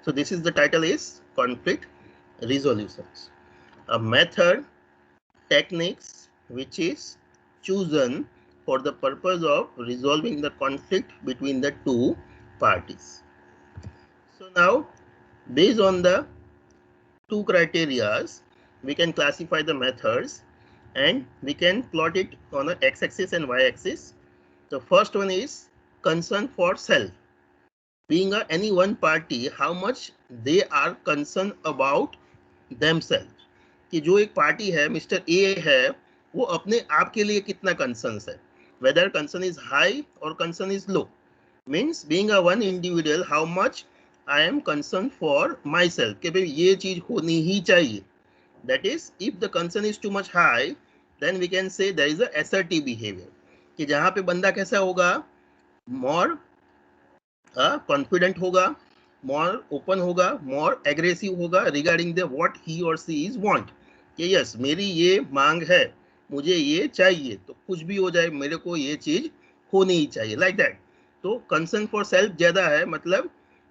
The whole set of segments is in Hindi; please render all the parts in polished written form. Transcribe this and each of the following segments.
So this is the title is conflict resolutions, a method, techniques which is chosen for the purpose of resolving the conflict between the two parties. So now, based on the two criterias, we can classify the methods and we can plot it on the x-axis and y-axis. The first one is concern for self. Being any one party, how much they are concerned about themselves. कि जो एक पार्टी है, मिस्टर ए है, वो अपने आप के लिए कितना कंसर्न है. Whether concern is high or concern is low. Means being a one individual, how much I am concerned for myself. कि भाई ये चीज होनी ही चाहिए. That is, if the concern is too much high, then we can say there is a assertive behavior. कि जहाँ पे बंदा कैसा होगा, more confident होगा, more open होगा, more aggressive होगा regarding the what he or she is want. कि yes, मेरी ये मांग है, मुझे ये चाहिए, तो कुछ भी हो जाए मेरे को ये चीज होनी ही चाहिए, like that. तो concern for self ज्यादा है, मतलब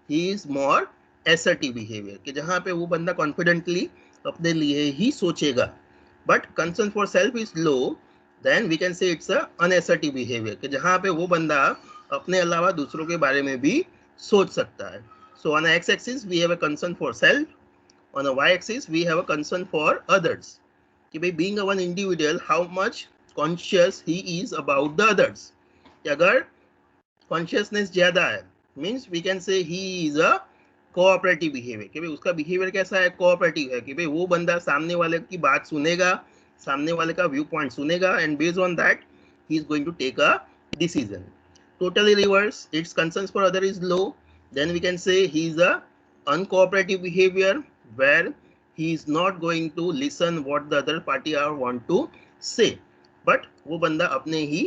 he is more assertive behavior, कि जहाँ पे वो बंदा confidently अपने लिए ही सोचेगा. But concern for self is low, then we can say it's a unassertive behavior, कि जहाँ पे वो बंदा अपने अलावा दूसरों के बारे में भी सोच सकता है. So on the x-axis we have a concern for self, on the y-axis we have a concern for others. कि भाई being a one individual, how much conscious he is about the others. कि अगर consciousness ज्यादा है, means we can say he is a cooperative behaviour, कि भाई उसका बिहेवियर कैसा है, कोऑपरेटिव है, कि भाई वो बंदा सामने वाले की बात सुनेगा, सामने वाले का व्यू पॉइंट सुनेगा, and based on that he is going to take a decision. Totally reverse, its concerns for other is low, then we can say he is a uncooperative behavior, where he is not going to listen what the other party are want to say, but वो बंदा अपने ही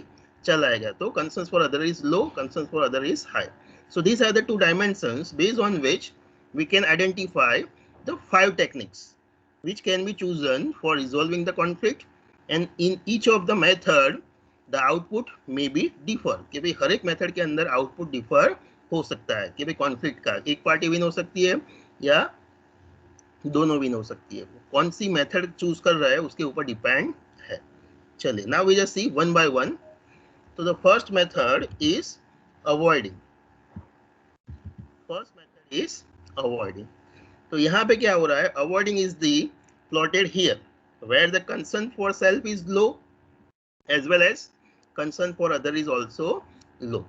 चलाएगा. तो concerns for other is low, concerns for other is high. So these are the two dimensions based on which we can identify the 5 techniques which can be chosen for resolving the conflict, and in each of the method the output may be differ. कि भाई हर एक मेथड के अंदर आउटपुट डिफर हो सकता है, कि भाई कॉन्फ्लिक्ट का एक पार्टी विन हो सकती है या दोनों विन हो सकती है. कौन सी मेथड चूज कर रहा है उसके ऊपर डिपेंड है. चलिए, now we just see one by one. तो the first method is avoiding. First method is avoiding. तो यहाँ पे क्या हो रहा है, avoiding is the plotted here, where the concern for self is low as well as concern for other is also low.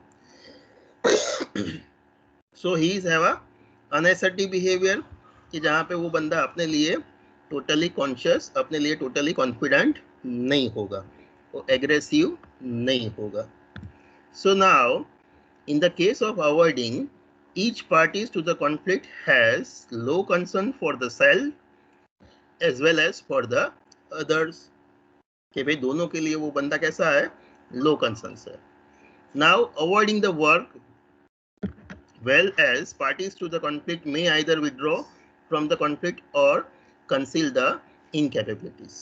So he is have a unassertive behavior, कि जहाँ पे वो बंदा अपने लिए totally conscious, अपने लिए totally confident नहीं होगा, वो aggressive नहीं होगा. So now in the case of avoiding, each parties to the conflict has low concern for the self as well as for the others. कि भाई दोनों के लिए वो बंदा कैसा है, लो कंसर्न है. Now avoiding the work well as parties to the conflict may either withdraw from the conflict और कंसील द इनकैपेबिलिटीज.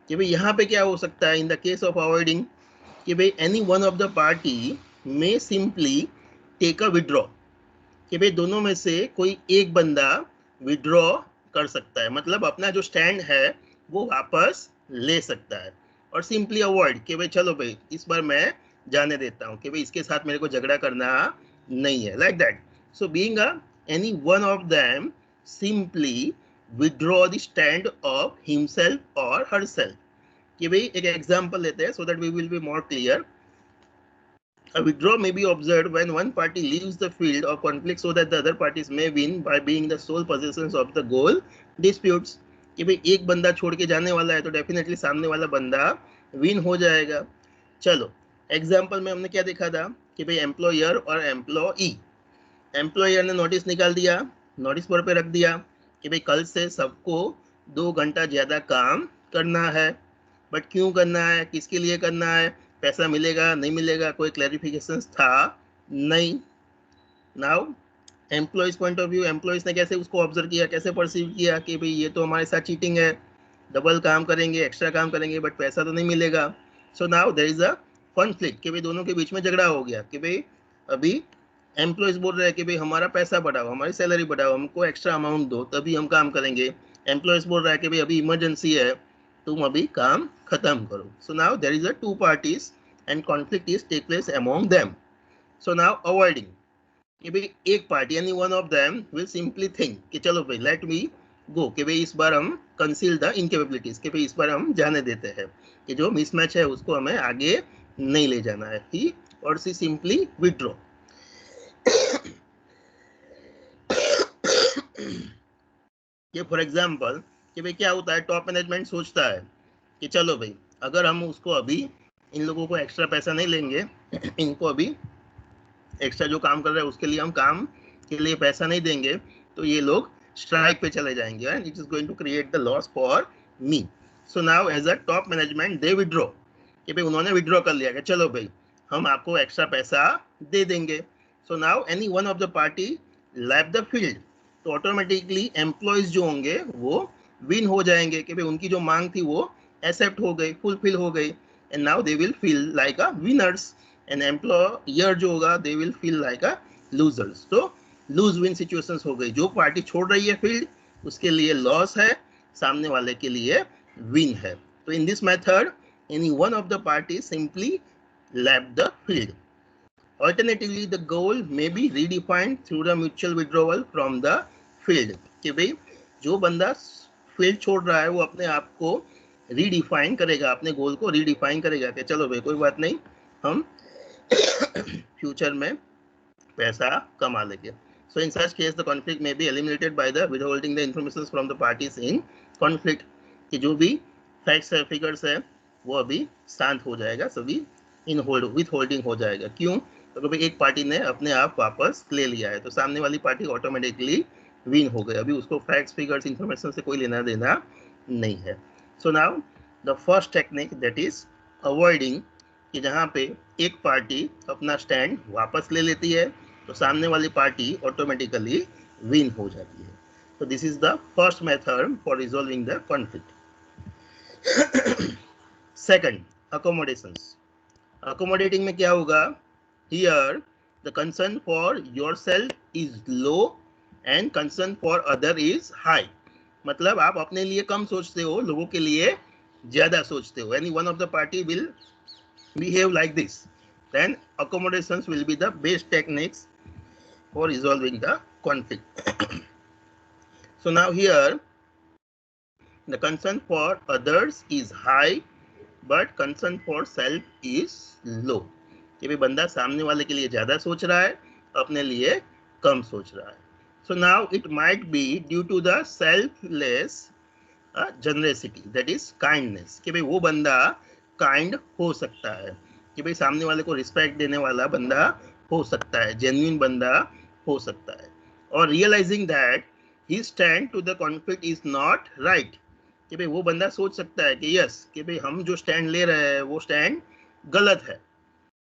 कि भाई यहाँ पे क्या हो सकता है in the case of avoiding, कि भाई any one of the party may simply take a withdraw. कि भाई दोनों में से कोई एक बंदा विड्रॉ कर सकता है, मतलब अपना जो स्टैंड है वो वापस ले सकता है, और सिंपली अवॉइड कि भाई चलो भाई इस बार मैं जाने देता हूँ, कि भाई इसके साथ मेरे को झगड़ा करना नहीं है, like that. So being any one of them simply withdraw the stand of himself और हरसेल्फ. कि भाई एक एग्जांपल लेते हैं so that we will be more clear. A withdrawal may be observed when one party leaves the field of conflict so that the other parties may win by being the sole possessors of the goal disputes. कि भाई एक बंदा छोड़ के जाने वाला है तो डेफिनेटली सामने वाला बंदा विन हो जाएगा. चलो एग्जांपल में हमने क्या देखा था कि भाई एम्प्लॉयर और एम्प्लॉई. एम्प्लॉयर ने नोटिस निकाल दिया, नोटिस बोर्ड पे रख दिया कि भाई कल से सबको 2 घंटा ज़्यादा काम करना है. बट क्यों करना है, किसके लिए करना है, पैसा मिलेगा नहीं मिलेगा, कोई क्लैरिफिकेशन था नहीं. Now employees point of view, employees ने कैसे उसको ऑब्जर्व किया, कैसे परसीव किया कि भाई ये तो हमारे साथ चीटिंग है, डबल काम करेंगे, एक्स्ट्रा काम करेंगे, बट पैसा तो नहीं मिलेगा. So now there is a conflict, कि भाई दोनों के बीच में झगड़ा हो गया कि भाई अभी एम्प्लॉयज बोल रहे हैं कि भाई हमारा पैसा बढ़ाओ, हमारी सैलरी बढ़ाओ, हमको एक्स्ट्रा अमाउंट दो, तभी हम काम करेंगे। एम्प्लॉयज बोल रहा है कि भाई अभी इमरजेंसी है, तुम अभी काम खत्म करो। So now there is a two parties and conflict is take place among them. So now avoiding, कि भाई एक पार्टी यानी one of them will simply think कि चलो भाई लेट मी गो, कि भाई इस बार हम कंसील द इनकेपेबिलिटीज, कि भाई इस बार हम जाने देते हैं, कि जो मिसमैच है उसको हमें आगे नहीं ले जाना है। ही और सी सिंपली विड्रॉ। कि फॉर एग्जाम्पल कि भाई क्या होता है, टॉप मैनेजमेंट सोचता है कि चलो भाई अगर हम उसको अभी इन लोगों को एक्स्ट्रा पैसा नहीं लेंगे, इनको अभी एक्स्ट्रा जो काम कर रहे हैं उसके लिए हम काम के लिए पैसा नहीं देंगे, तो ये लोग स्ट्राइक पे चले जाएंगे and it is going to create the loss for me. So now as a top management they withdraw, कि भाई उन्होंने विड्रॉ कर लिया कि चलो भाई हम आपको एक्स्ट्रा पैसा दे देंगे। So now any one of the party left the field, तो ऑटोमेटिकली एम्प्लॉयज जो होंगे वो विन हो जाएंगे, कि भाई उनकी जो मांग थी वो एक्सेप्ट हो गई, फुलफिल हो गई, and now they will feel like a winners, and employer जो होगा they will feel like a losers. तो लूज विन सिचुएशंस हो गई, जो पार्टी छोड़ रही है फील्ड उसके लिए लॉस है, सामने वाले के लिए विन है। तो in this method any one of the party simply left the field. Alternatively, the goal may be redefined through the mutual withdrawal from the field, कि भाई जो बंदा फील्ड छोड़ रहा है वो अपने आप को रीडिफाइन करेगा, अपने गोल को रीडिफाइन करेगा कि चलो भाई कोई बात नहीं, हम फ्यूचर में पैसा कमा लेंगे। So in such case the conflict may be eliminated by the withholding the information from the parties in conflict, कि जो भी फैक्ट्स है फिगर्स है वो अभी शांत हो जाएगा, सभी इन होल्ड विथ होल्डिंग हो जाएगा। क्यों? तो भाई एक पार्टी ने अपने आप वापस ले लिया है, तो सामने वाली पार्टी ऑटोमेटिकली विन हो गई, अभी उसको फैक्ट्स फिगर्स इंफॉर्मेशन से कोई लेना देना नहीं है। So now the first technique that is avoiding, कि जहाँ पे एक पार्टी अपना स्टैंड वापस ले लेती है तो सामने वाली पार्टी ऑटोमेटिकली विन हो जाती है। तो this is the first method for resolving the conflict. Second, accommodations. Accommodating में क्या होगा, here the concern for yourself is low and concern for other is high. मतलब आप अपने लिए कम सोचते हो, लोगों के लिए ज्यादा सोचते हो। Any one of the party will behave like this, then accommodations will be the best techniques for resolving the conflict. So now here the concern for others is high but concern for self is low, कि भाई बंदा सामने वाले के लिए ज्यादा सोच रहा है, अपने लिए कम सोच रहा है। So now it might be due to the selfless generosity, that is kindness, कि भाई वो बंदा काइंड हो सकता है, कि भाई सामने वाले को रिस्पेक्ट देने वाला बंदा हो सकता है, जेन्युइन बंदा हो सकता है। और realising that he stand to the conflict is not right, कि भाई वो बंदा सोच सकता है कि यस, कि भाई हम जो स्टैंड ले रहे हैं वो स्टैंड गलत है,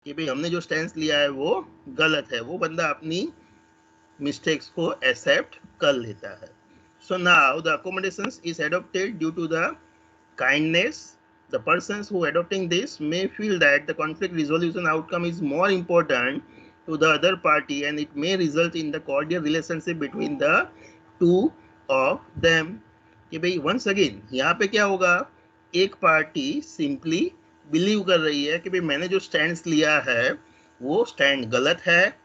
कि भाई हमने जो स्टैंड लिया है वो गलत है, वो बंदा अपनी मिस्टेक्स को एक्सेप्ट कर लेता है। So now the accommodations is adopted due to the kindness. The persons who adopting this may feel that the conflict resolution outcome is more important to the other party and it may result in the cordial relationship between the two of them, कि भाई once again यहाँ पे क्या होगा, एक पार्टी सिंपली बिलीव कर रही है कि भाई मैंने जो स्टैंड लिया है वो स्टैंड गलत है,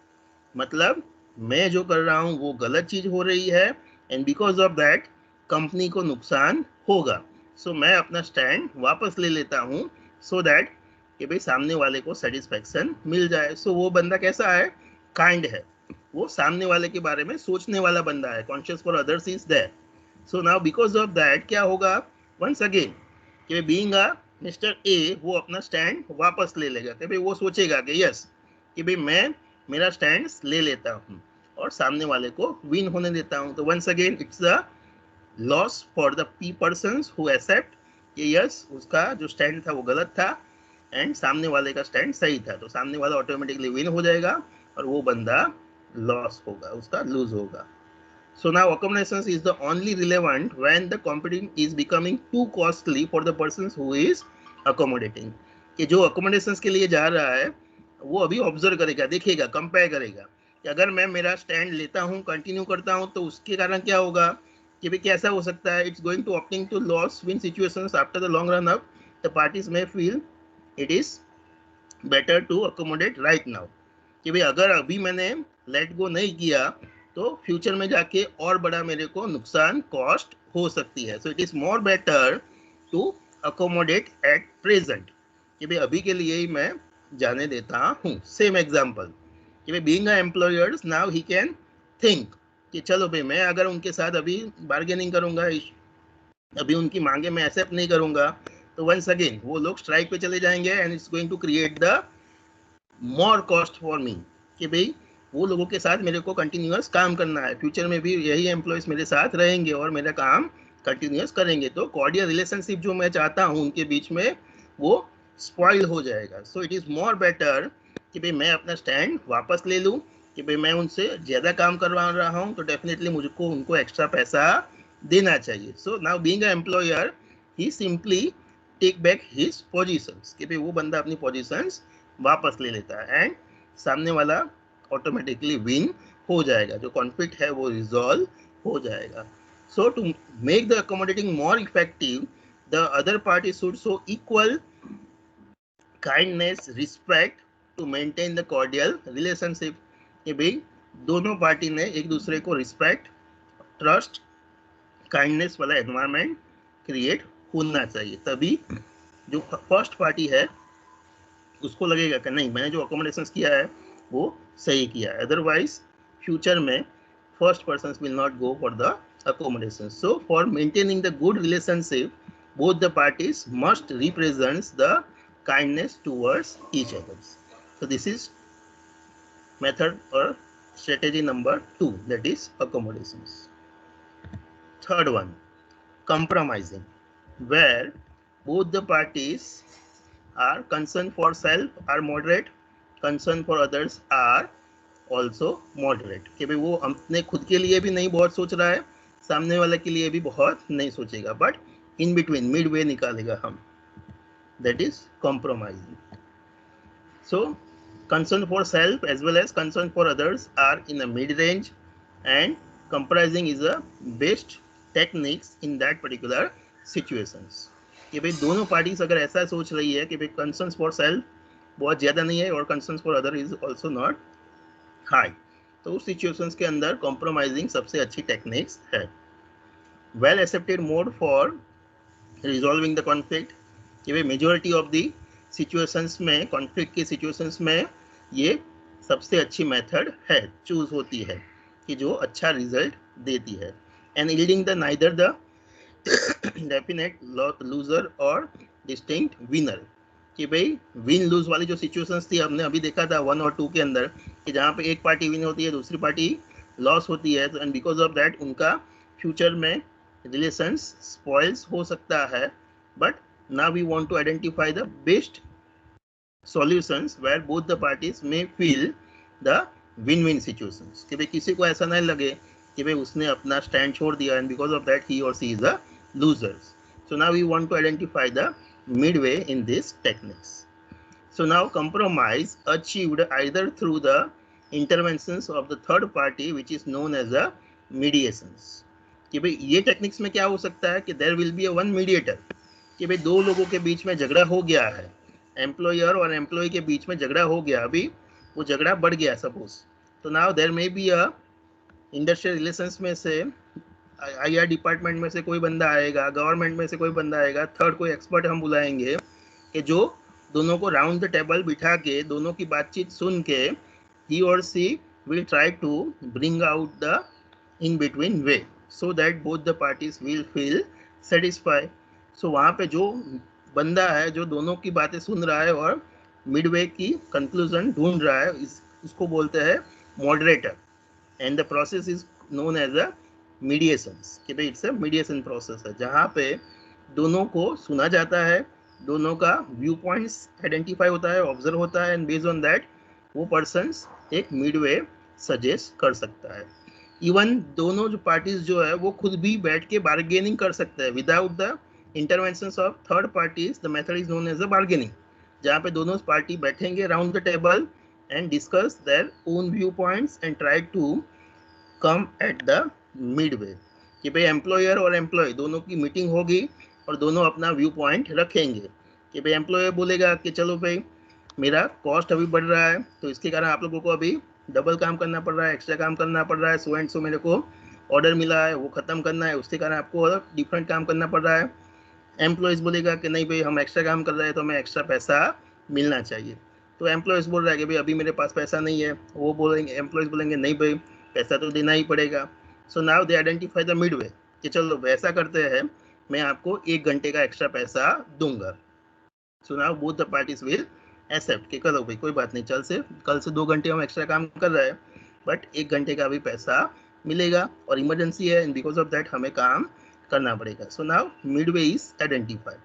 मतलब मैं जो कर रहा हूँ वो गलत चीज हो रही है, and because of that company को नुकसान होगा। सो मैं अपना स्टैंड वापस ले लेता हूँ सो दैट कि भाई सामने वाले को सेटिस्फैक्शन मिल जाए। सो वो बंदा कैसा है, काइंड है, वो सामने वाले के बारे में सोचने वाला बंदा है, conscious for others is there. So now because of that क्या होगा, वंस अगेन कि बीइंग अ मिस्टर ए वो अपना स्टैंड वापस ले लेगा, कि भाई वो सोचेगा कि यस, कि भाई मैं मेरा स्टैंड ले लेता हूँ और सामने वाले को विन होने देता हूँ। तो once again it's a loss for the persons who accept कि यस उसका जो स्टैंड था वो गलत था एंड सामने वाले का स्टैंड सही था, तो सामने वाला ऑटोमेटिकली विन हो जाएगा और वो बंदा लॉस होगा, उसका लूज होगा। So now accommodations is the only relevant when the competing is becoming too costly for the persons who is accommodating, कि जो accommodations के लिए जा रहा है वो अभी ऑब्जर्व करेगा, देखेगा, कंपेयर करेगा कि अगर मैं मेरा स्टैंड लेता हूँ, कंटिन्यू करता हूँ, तो उसके कारण क्या होगा कि भाई कैसा हो सकता है, it's going to opting to loss win situations after the long run up the parties may feel it is better to accommodate right now, कि भाई अगर अभी मैंने लेट गो नहीं किया तो फ्यूचर में जाके और बड़ा मेरे को नुकसान कॉस्ट हो सकती है. So it is more better to accommodate at present, कि भाई अभी के लिए ही मैं जाने देता हूँ. सेम एग्जाम्पल कि भाई being a employers now he can think कि चलो भाई मैं अगर उनके साथ अभी बार्गेनिंग करूंगा, अभी उनकी मांगे मैं एक्सेप्ट नहीं करूंगा, तो वंस अगेन वो लोग स्ट्राइक पे चले जाएंगे and it's going to create the more cost for me, कि भाई वो लोगों के साथ मेरे को कंटिन्यूअस काम करना है, फ्यूचर में भी यही एम्प्लॉयज मेरे साथ रहेंगे और मेरा काम कंटिन्यूअस करेंगे, तो कॉर्डियल रिलेशनशिप जो मैं चाहता हूँ उनके बीच में वो स्पॉइल हो जाएगा. सो इट इज मोर बेटर कि भाई मैं अपना स्टैंड वापस ले लूँ, कि भाई मैं उनसे ज़्यादा काम करवा रहा हूँ तो डेफिनेटली मुझको उनको एक्स्ट्रा पैसा देना चाहिए. So now being a employer he simply take back his positions, कि भाई वो बंदा अपनी पोजीशंस वापस ले लेता है एंड सामने वाला ऑटोमेटिकली विन हो जाएगा, जो कॉन्फ्लिक्ट है वो रिजॉल्व हो जाएगा. So to make the accommodating more effective the other party should show equal kindness respect to maintain the cordial relationship, कि भाई दोनों पार्टी ने एक दूसरे को रिस्पेक्ट, ट्रस्ट, काइंडनेस वाला एनवायरनमेंट क्रिएट होना चाहिए, तभी जो फर्स्ट पार्टी है उसको लगेगा कि नहीं मैंने जो अकोमोडेशन किया है वो सही किया है, अदरवाइज फ्यूचर में first person will not go for the accommodation. So for maintaining the good relationship, both the parties must represent the kindness towards each other. So this is method or strategy number 2, that is accommodations. Third one, compromising, where both the parties are concerned for self are moderate, concern for others are also moderate, कि भाई वो अपने खुद के लिए भी नहीं बहुत सोच रहा है, सामने वाले के लिए भी बहुत नहीं सोचेगा, but in between mid way निकालेगा हम, that is compromising. So concern for self as well as concern for others are in a mid range, and compromising is a best techniques in that particular situations, कि भाई दोनों पार्टीज अगर ऐसा सोच रही है कि भाई कंसर्न्स फॉर सेल्फ बहुत ज़्यादा नहीं है और concerns for other is also not high, तो उस सिचुएशंस के अंदर कॉम्प्रोमाइजिंग सबसे अच्छी टेक्निक्स है. Well accepted mode for resolving the conflict, कि भाई मेजोरिटी ऑफ द सिचुएशंस में, कॉन्फ्लिक्ट के सिचुएशंस में ये सबसे अच्छी मेथड है, चूज होती है, कि जो अच्छा रिजल्ट देती है. And yielding the neither the definite loser और डिस्टिंक्ट विनर, कि भाई विन लूज वाली जो सिचुएशंस थी हमने अभी देखा था 1 और 2 के अंदर, कि जहाँ पे एक पार्टी विन होती है दूसरी पार्टी लॉस होती है, एंड बिकॉज ऑफ दैट उनका फ्यूचर में रिलेशंस स्पॉइल्स हो सकता है. But now we want to identify the best solutions where both the parties may feel the win win situations, कि भाई किसी को ऐसा नहीं लगे कि भाई उसने अपना स्टैंड छोड़ दिया and because of that he or she is a losers. So now we want to identify the midway in these techniques. So now compromise achieved either through the interventions of the third party which is known as a mediations, कि भाई ये टेक्निक्स में क्या हो सकता है कि there will be a one mediator, कि भाई दो लोगों के बीच में झगड़ा हो गया है, एम्प्लॉयर और एम्प्लॉय के बीच में झगड़ा हो गया, अभी वो झगड़ा बढ़ गया सपोज, तो now there may be a industrial relations में से IR डिपार्टमेंट में से कोई बंदा आएगा, गवर्नमेंट में से कोई बंदा आएगा, थर्ड कोई एक्सपर्ट हम बुलाएंगे कि जो दोनों को राउंड द टेबल बिठा के दोनों की बातचीत सुन के he or she will try to bring out the in between way so that both the parties will feel satisfy. So वहाँ पे जो बंदा है जो दोनों की बातें सुन रहा है और मिडवे की कंक्लूजन ढूंढ रहा है, इसको बोलते हैं moderator, and the process is known as a mediations, कि भाई इट्स अ मीडिएशन प्रोसेस है जहाँ पे दोनों को सुना जाता है, दोनों का व्यू पॉइंट्स आइडेंटिफाई होता है, ऑब्जर्व होता है, एंड बेस्ड ऑन दैट वो पर्सन्स एक मिडवे सजेस्ट कर सकता है. इवन दोनों जो पार्टीज जो है वो खुद भी बैठ के बार्गेनिंग कर सकते हैं without the interventions of third parties. The method is known as a bargaining, जहाँ पे दोनों पार्टी बैठेंगे round the table and discuss their own viewpoints and try to come at the midway. कि भाई एम्प्लॉयर और एम्प्लॉय दोनों की मीटिंग होगी और दोनों अपना व्यू पॉइंट रखेंगे कि भाई एम्प्लॉयर बोलेगा कि चलो भाई मेरा कॉस्ट अभी बढ़ रहा है, तो इसके कारण आप लोगों को अभी डबल काम करना पड़ रहा है, एक्स्ट्रा काम करना पड़ रहा है, सो एंड सो मेरे को ऑर्डर मिला है वो ख़त्म करना है, उसके कारण आपको डिफरेंट काम करना पड़ रहा है। एम्प्लॉयज़ बोलेगा कि नहीं भाई हम एक्स्ट्रा काम कर रहे हैं तो हमें एक्स्ट्रा पैसा मिलना चाहिए। तो एम्प्लॉयज़ बोल रहा है कि भाई अभी मेरे पास पैसा नहीं है, वो बोलेंगे एम्प्लॉयज़ बोलेंगे नहीं भाई पैसा तो देना ही पड़ेगा। So now they identify the Midway कि चलो ऐसा करते हैं, मैं आपको 1 घंटे का एक्स्ट्रा पैसा दूंगा। So now both the parties will accept कि करो भाई कोई बात नहीं, कल से 2 घंटे हम एक्स्ट्रा काम कर रहे हैं बट 1 घंटे का भी पैसा मिलेगा और इमरजेंसी है एंड बिकॉज ऑफ दैट हमें काम करना पड़ेगा। So now Midway is identified.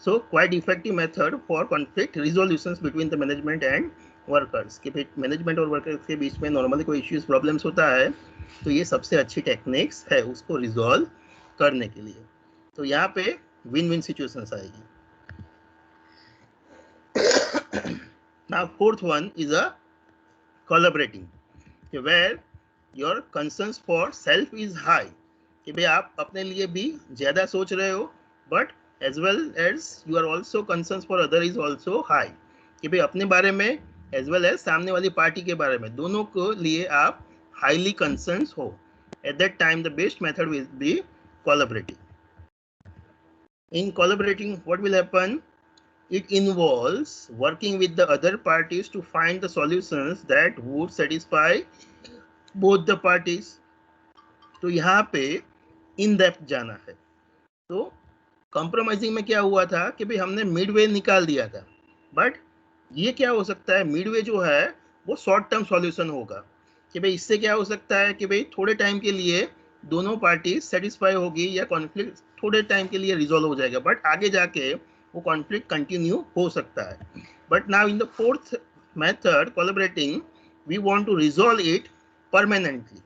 So quite effective method for conflict resolutions between the management and workers. कि भाई मैनेजमेंट और वर्कर्स के बीच में नॉर्मली कोई इश्यूज प्रॉब्लम्स होता है तो ये सबसे अच्छी टेक्निक्स है उसको रिजॉल्व करने के लिए। तो यहाँ पे विन विन सिचुएशंस आएगी। Now fourth one is a collaborating where your concerns for self is high कि भाई आप अपने लिए भी ज्यादा सोच रहे हो but as well as you are also concerns for other is also high कि भाई अपने बारे में as well as सामने वाली पार्टी के बारे में दोनों को लिए आप highly concerned हो। At that time the best method will be collaborating. In collaborating what will happen? It involves working with the other parties to find the solutions that would satisfy both the parties. तो यहाँ पे इन डेप्थ जाना है। तो कॉम्प्रोमाइजिंग में क्या हुआ था कि भाई हमने मिडवे निकाल दिया था बट ये क्या हो सकता है, मिडवे जो है वो शॉर्ट टर्म सॉल्यूशन होगा कि भाई इससे क्या हो सकता है कि भाई थोड़े टाइम के लिए दोनों पार्टी सेटिस्फाई होगी या कॉन्फ्लिक्ट थोड़े टाइम के लिए रिजॉल्व हो जाएगा बट आगे जाके वो कॉन्फ्लिक्ट कंटिन्यू हो सकता है। But now in the fourth method collaborating we want to resolve it permanently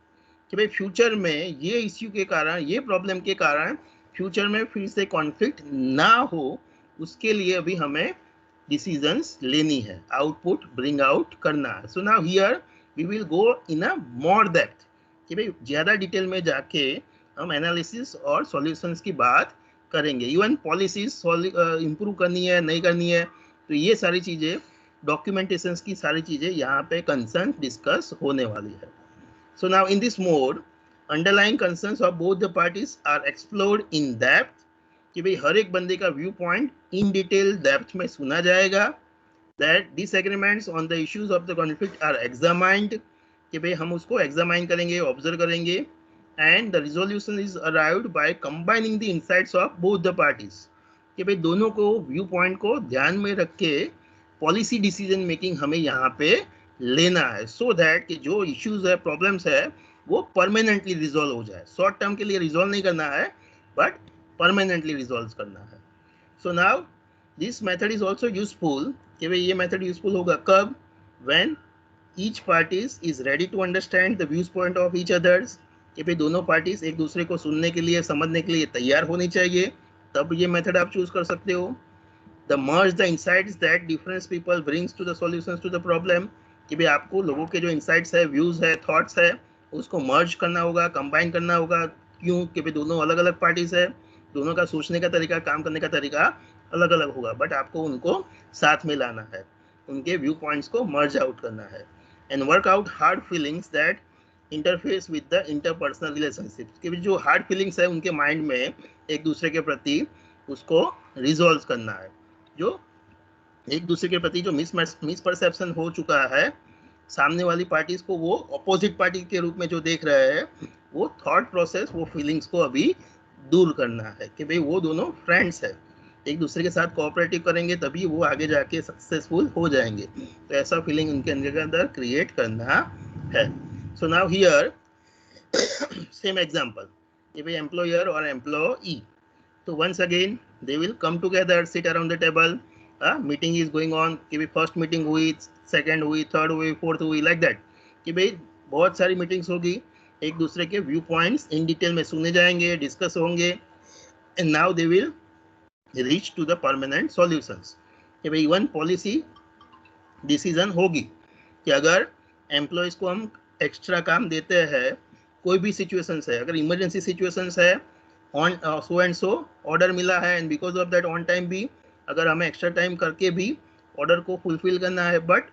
कि भाई फ्यूचर में ये इश्यू के कारण ये प्रॉब्लम के कारण फ्यूचर में फिर से कॉन्फ्लिक्ट ना हो उसके लिए अभी हमें डिसीजंस लेनी है, आउटपुट ब्रिंग आउट करना है। So now here we will go in a more depth कि भाई ज़्यादा डिटेल में जाके हम एनालिसिस और सॉल्यूशंस की बात करेंगे। इवन पॉलिसीज इम्प्रूव करनी है नहीं करनी है तो ये सारी चीज़ें डॉक्यूमेंटेशंस की सारी चीज़ें यहाँ पे कंसर्न डिस्कस होने वाली है। So now in this mode, underlying concerns of both the parties are explored in depth कि भाई हर एक बंदे का view point in detail depth में सुना जाएगा। That disagreements on the issues of the conflict are examined कि भाई हम उसको एग्जामाइन करेंगे, ऑब्जर्व करेंगे and the resolution is arrived by combining the insights of both the parties कि भाई दोनों को व्यू पॉइंट को ध्यान में रख के पॉलिसी डिसीजन मेकिंग हमें यहाँ पे लेना है सो दैट कि जो इश्यूज है प्रॉब्लम्स है वो परमानेंटली रिजॉल्व हो जाए। शॉर्ट टर्म के लिए रिजॉल्व नहीं करना है बट परमानेंटली रिजॉल्व करना है। So now this method is also useful कि भाई ये मेथड यूजफुल होगा कब? When each parties is ready to understand the views point of each others कि भाई दोनों पार्टीज एक दूसरे को सुनने के लिए समझने के लिए तैयार होनी चाहिए, तब ये मेथड आप चूज कर सकते हो। The merge the insights that different people brings to the solutions to the problem कि भाई आपको लोगों के जो इंसाइट्स है, व्यूज है, थॉट्स है उसको मर्ज करना होगा, कंबाइन करना होगा। क्यों? कि भाई दोनों अलग अलग पार्टीज है, दोनों का सोचने का तरीका, काम करने का तरीका अलग अलग होगा बट आपको उनको साथ में लाना है, उनके व्यू पॉइंट्स को मर्ज आउट करना है। And work out hard feelings that interface with the interpersonal relationship कि जो हार्ड फीलिंग्स है उनके माइंड में एक दूसरे के प्रति उसको रिजॉल्व करना है। जो एक दूसरे के प्रति जो मिसपरसेप्शन हो चुका है, सामने वाली पार्टीज को वो अपोजिट पार्टी के रूप में जो देख रहे हैं, वो थॉट प्रोसेस, वो फीलिंग्स को अभी दूर करना है कि भाई वो दोनों फ्रेंड्स है, एक दूसरे के साथ कोऑपरेटिव करेंगे तभी वो आगे जाके सक्सेसफुल हो जाएंगे। तो ऐसा फीलिंग उनके अंदर क्रिएट करना है। So now here same example कि भाई एम्प्लॉयर और एम्प्लॉई, तो once again they will come together, sit around the table, meeting is going on कि भाई फर्स्ट मीटिंग हुई, सेकंड हुई, थर्ड हुई, फोर्थ हुई, लाइक दैट कि भाई बहुत सारी मीटिंग्स होगी, एक दूसरे के व्यू पॉइंट्स इन डिटेल में सुने जाएंगे, डिस्कस होंगे and now they will reach to the permanent solutions कि भाई वन पॉलिसी डिसीजन होगी कि अगर एम्प्लॉयज को हम एक्स्ट्रा काम देते हैं, कोई भी सिचुएशंस है, अगर इमरजेंसी सिचुएशंस है, on so and so order मिला है and because of that on time भी अगर हमें एक्स्ट्रा टाइम करके भी ऑर्डर को फुलफिल करना है, बट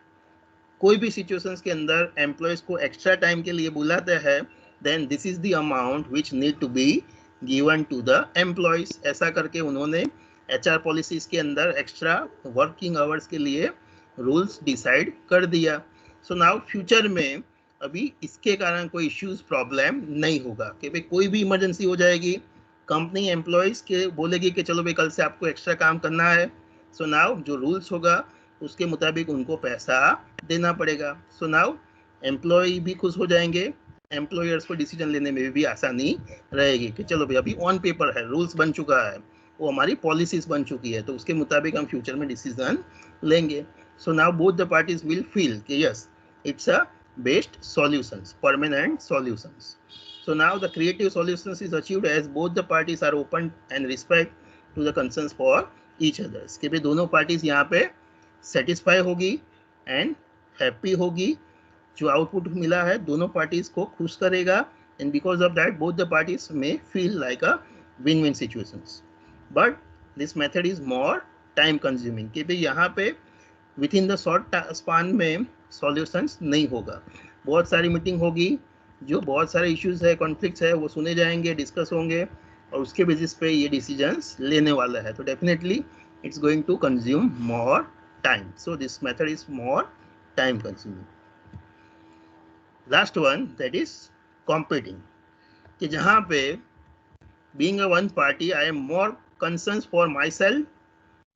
कोई भी सिचुएशंस के अंदर एम्प्लॉयज को एक्स्ट्रा टाइम के लिए बुलाते हैं, then this is the amount which need to be given to the employees. ऐसा करके उन्होंने HR पॉलिसीज के अंदर एक्स्ट्रा वर्किंग आवर्स के लिए रूल्स डिसाइड कर दिया। सो नाउ फ्यूचर में अभी इसके कारण कोई इश्यूज प्रॉब्लम नहीं होगा कि भाई कोई भी इमरजेंसी हो जाएगी, कंपनी एम्प्लॉयज के बोलेगी कि चलो भाई कल से आपको एक्स्ट्रा काम करना है। सो नाउ जो रूल्स होगा उसके मुताबिक उनको पैसा देना पड़ेगा। सो नाउ एम्प्लॉय भी खुश हो जाएंगे, एम्प्लॉयर्स को डिसीजन लेने में भी आसानी रहेगी कि चलो भाई अभी ऑन पेपर है, रूल्स बन चुका है, वो हमारी पॉलिसीज बन चुकी है, तो उसके मुताबिक हम फ्यूचर में डिसीजन लेंगे। So now both the parties will feel कि yes it's a best solutions, permanent solutions. So now the creative solutions is achieved as both the parties are open and respect to the concerns for each others। कि भाई दोनों पार्टीज यहाँ पे सेटिस्फाई होगी एंड हैप्पी होगी, जो आउटपुट मिला है दोनों पार्टीज को खुश करेगा, and because of that both the parties may feel like a win win situations. But this method is more time consuming कि भाई यहाँ पे within the short span में सॉल्यूशंस नहीं होगा, बहुत सारी मीटिंग होगी, जो बहुत सारे इश्यूज है, कॉन्फ्लिक्ट्स है, वो सुने जाएंगे, डिस्कस होंगे और उसके बेसिस पे ये डिसीजंस लेने वाला है, तो definitely it's going to consume more time. So this method is more time consuming. Last one that is competing, कि जहाँ पे being a one party I am more concern for my self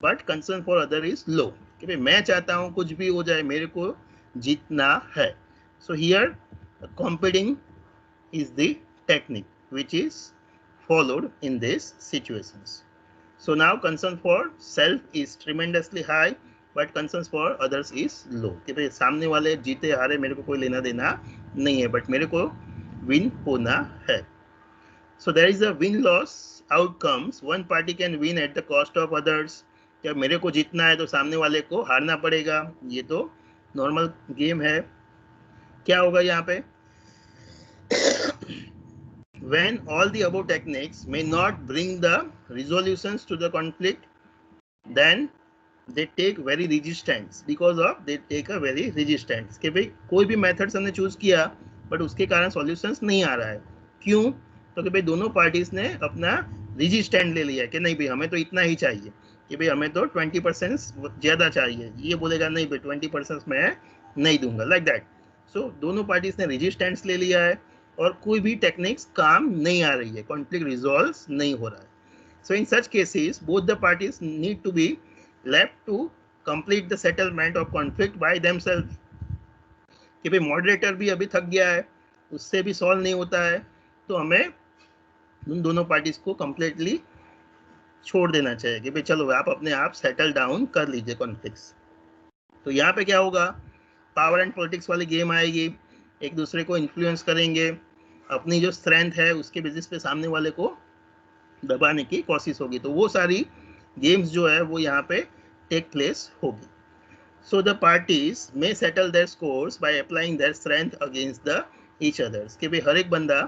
but concern for other is low, कि भाई मैं चाहता हूँ कुछ भी हो जाए मेरे को जीतना है। So here competing is the technique which is followed in these situations. So now concern for self is tremendously high but concerns for others is low, कि भाई सामने वाले जीते हारे मेरे को कोई लेना देना नहीं है, बट मेरे को विन होना है। So there is a win-loss outcomes, one party can win at the cost of others। जब मेरे को जीतना है तो सामने वाले को हारना पड़ेगा, ये तो नॉर्मल गेम है। क्या होगा यहाँ पे, when all the above techniques may not bring the resolutions to the conflict, then they take very resistance, because of they take a very resistance कि भाई कोई भी मेथड्स हमने चूज किया बट उसके कारण सॉल्यूशंस नहीं आ रहा है, क्यों, तो कि भाई दोनों पार्टीज ने अपना रेजिस्टेंट ले लिया कि नहीं भाई हमें तो इतना ही चाहिए, कि भाई हमें तो 20% ज्यादा चाहिए, ये बोलेगा नहीं भाई 20% मैं नहीं दूंगा, लाइक दैट। सो दोनों पार्टीज ने रेजिस्टेंस ले लिया है और कोई भी टेक्निक्स काम नहीं आ रही है, कॉन्फ्लिक्ट रिजॉल्व नहीं हो रहा है। So in such cases both the parties need to be left to complete the settlement of conflict by themselves, कि भाई मॉडरेटर भी अभी थक गया है, उससे भी सॉल्व नहीं होता है, तो हमें उन दोनों पार्टीज को कंप्लीटली छोड़ देना चाहिए कि भाई चलो आप अपने आप सेटल डाउन कर लीजिए कॉन्फ्लिक्ट्स। तो यहाँ पे क्या होगा, पावर एंड पॉलिटिक्स वाली गेम आएगी, एक दूसरे को इन्फ्लुएंस करेंगे, अपनी जो स्ट्रेंथ है उसके बेसिस पे सामने वाले को दबाने की कोशिश होगी, तो वो सारी गेम्स जो है वो यहाँ पे टेक प्लेस होगी। So the parties may settle their scores by applying their strength against the each others, कि भाई हर एक बंदा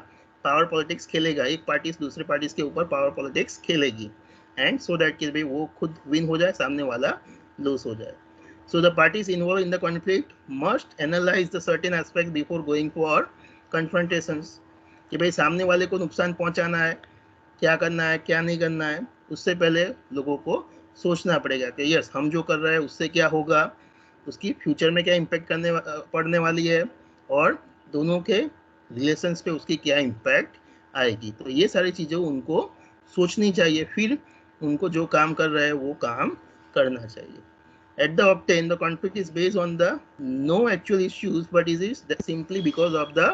पावर पॉलिटिक्स खेलेगा, एक पार्टी दूसरे पार्टीज के ऊपर पावर पॉलिटिक्स खेलेगी, एंड सो दैट कि भाई वो खुद विन हो जाए, सामने वाला लूज हो जाए। So the parties involved in the conflict must analyze the certain aspects before going for confrontations, कि भाई सामने वाले को नुकसान पहुंचाना है, क्या करना है क्या नहीं करना है, उससे पहले लोगों को सोचना पड़ेगा कि यस हम जो कर रहे हैं उससे क्या होगा, उसकी फ्यूचर में क्या इम्पैक्ट पड़ने वाली है, और दोनों के रिलेशंस पे उसकी क्या इम्पैक्ट आएगी। तो ये सारी चीज़ें उनको सोचनी चाहिए, फिर उनको जो काम कर रहे हैं वो काम करना चाहिए। At the octane, the conflict is based on the no actual issues, but it is simply because of the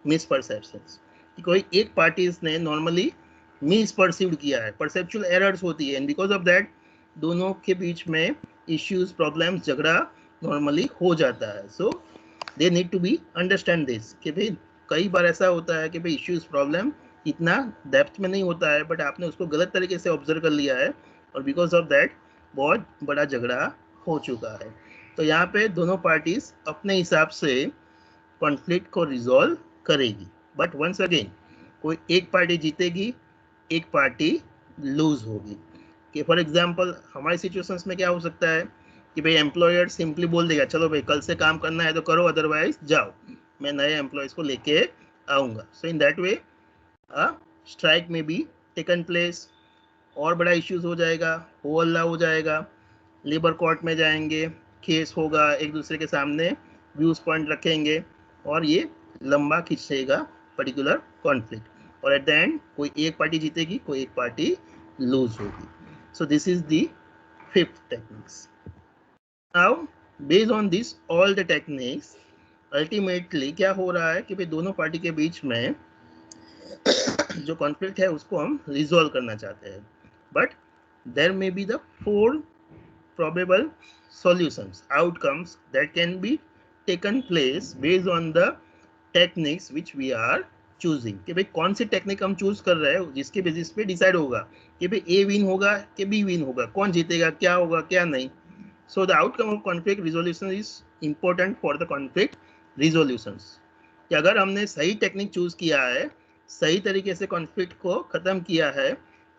misperceptions। कि कोई एक पार्टीज ने नॉर्मली मिसपर्सीव्ड किया है, परसेप्चुअल एरर्स होती है, एंड बिकॉज ऑफ दैट दोनों के बीच में इश्यूज प्रॉब्लम्स झगड़ा नॉर्मली हो जाता है। So they need to be understand this, कि भाई कई बार ऐसा होता है कि भाई इश्यूज प्रॉब्लम इतना डेप्थ में नहीं होता है, बट आपने उसको गलत तरीके से ऑब्जर्व कर लिया है और बिकॉज ऑफ दैट बहुत बड़ा झगड़ा हो चुका है। तो यहाँ पे दोनों पार्टीज अपने हिसाब से कॉन्फ्लिक्ट को रिजॉल्व करेगी, बट वंस अगेन कोई एक पार्टी जीतेगी, एक पार्टी लूज होगी। कि फॉर एग्जांपल हमारी सिचुएशंस में क्या हो सकता है कि भाई एम्प्लॉयर सिंपली बोल देगा चलो भाई कल से काम करना है तो करो, अदरवाइज जाओ, मैं नए एम्प्लॉयज को लेके आऊँगा। सो इन दैट वे स्ट्राइक में बी टेकन प्लेस, और बड़ा इश्यूज हो जाएगा, हो हल्ला हो जाएगा, लेबर कोर्ट में जाएंगे, केस होगा, एक दूसरे के सामने व्यूज पॉइंट रखेंगे और ये लंबा खींचेगा पर्टिकुलर कॉन्फ्लिक्ट, और एट द एंड कोई एक पार्टी जीतेगी, कोई एक पार्टी लूज होगी। So this is the fifth techniques. Now based on this all the techniques, ultimately क्या हो रहा है कि भाई दोनों पार्टी के बीच में जो कॉन्फ्लिक्ट है उसको हम रिजॉल्व करना चाहते हैं, but there may be the 4 probable solutions, outcomes that can be taken place based on the techniques which we are choosing। कि भाई कौन सी टेक्निक हम चूज कर रहे हैं जिसके बेसिस पे डिसाइड होगा कि भाई ए विन होगा कि बी विन होगा, कौन जीतेगा, क्या होगा क्या नहीं। So the outcome of conflict resolution is important for the conflict resolutions. कि अगर हमने सही टेक्निक चूज किया है, सही तरीके से कॉन्फ्लिक्ट को खत्म किया है,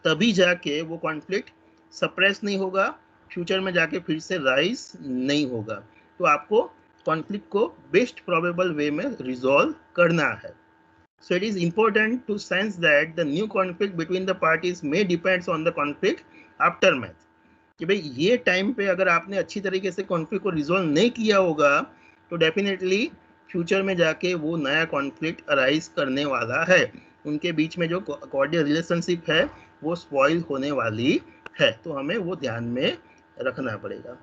तभी जाके वो कॉन्फ्लिक्ट सप्रेस नहीं होगा, फ्यूचर में जाके फिर से राइज नहीं होगा। तो आपको कॉन्फ्लिक्ट को बेस्ट प्रोबेबल वे में रिजॉल्व करना है। So it is important to sense that the new conflict between the parties may depends on the conflict aftermath. कि भाई ये टाइम पे अगर आपने अच्छी तरीके से कॉन्फ्लिक्ट को रिजॉल्व नहीं किया होगा तो डेफिनेटली फ्यूचर में जाके वो नया कॉन्फ्लिक्ट अराइज करने वाला है, उनके बीच में जो कॉर्डियल रिलेशनशिप है वो स्पॉइल होने वाली है। तो हमें वो ध्यान में रखना पड़ेगा।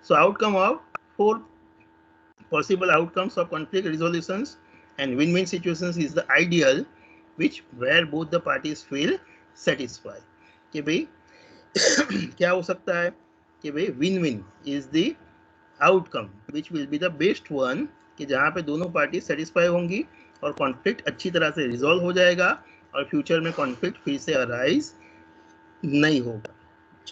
सो outcome of 4 possible outcomes of conflict resolutions and win-win situations is the ideal which where both the parties feel satisfied। कि भाई क्या हो सकता है कि भाई win win is the outcome which will be the best one, कि जहाँ पे दोनों पार्टी सेटिस्फाई होंगी और कॉन्फ्लिक्ट अच्छी तरह से रिजॉल्व हो जाएगा और फ्यूचर में कॉन्फ्लिक्ट फिर से अराइज नहीं होगा।